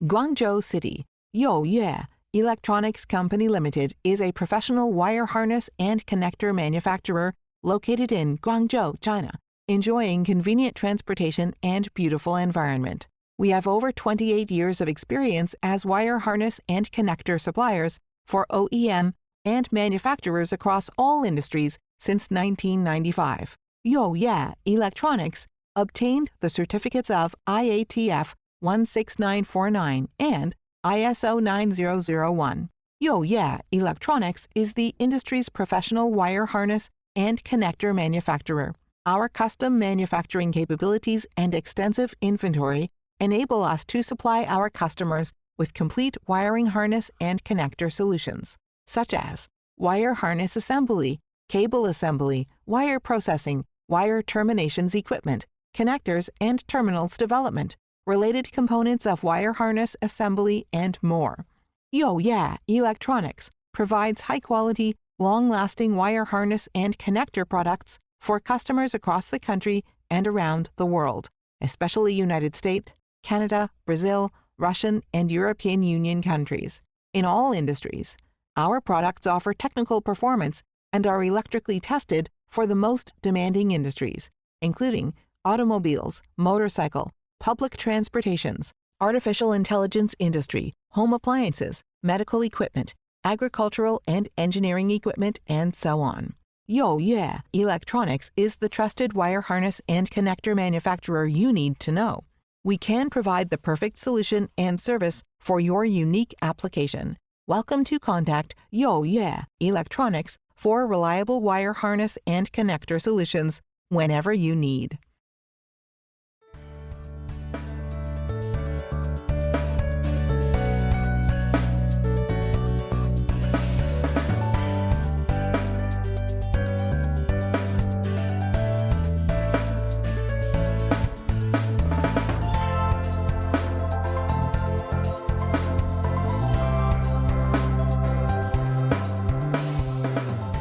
Guangzhou City, Youyue Electronics Company Limited is a professional wire harness and connector manufacturer located in Guangzhou, China, enjoying convenient transportation and beautiful environment. We have over 28 years of experience as wire harness and connector suppliers for OEM and manufacturers across all industries since 1995. Youyue Electronics obtained the certificates of IATF 16949 and ISO 9001. Youyue Electronics is the industry's professional wire harness and connector manufacturer. Our custom manufacturing capabilities and extensive inventory enable us to supply our customers with complete wiring harness and connector solutions, such as wire harness assembly, cable assembly, wire processing, wire terminations equipment, connectors and terminals development, related components of wire harness assembly, and more. Youyue Electronics provides high-quality, long-lasting wire harness and connector products for customers across the country and around the world, especially United States, Canada, Brazil, Russian, and European Union countries. In all industries, our products offer technical performance and are electrically tested for the most demanding industries, including automobiles, motorcycle, public transportations, artificial intelligence industry, home appliances, medical equipment, agricultural and engineering equipment, and so on. Youyue Electronics is the trusted wire harness and connector manufacturer you need to know. We can provide the perfect solution and service for your unique application. Welcome to contact Youyue Electronics for reliable wire harness and connector solutions whenever you need.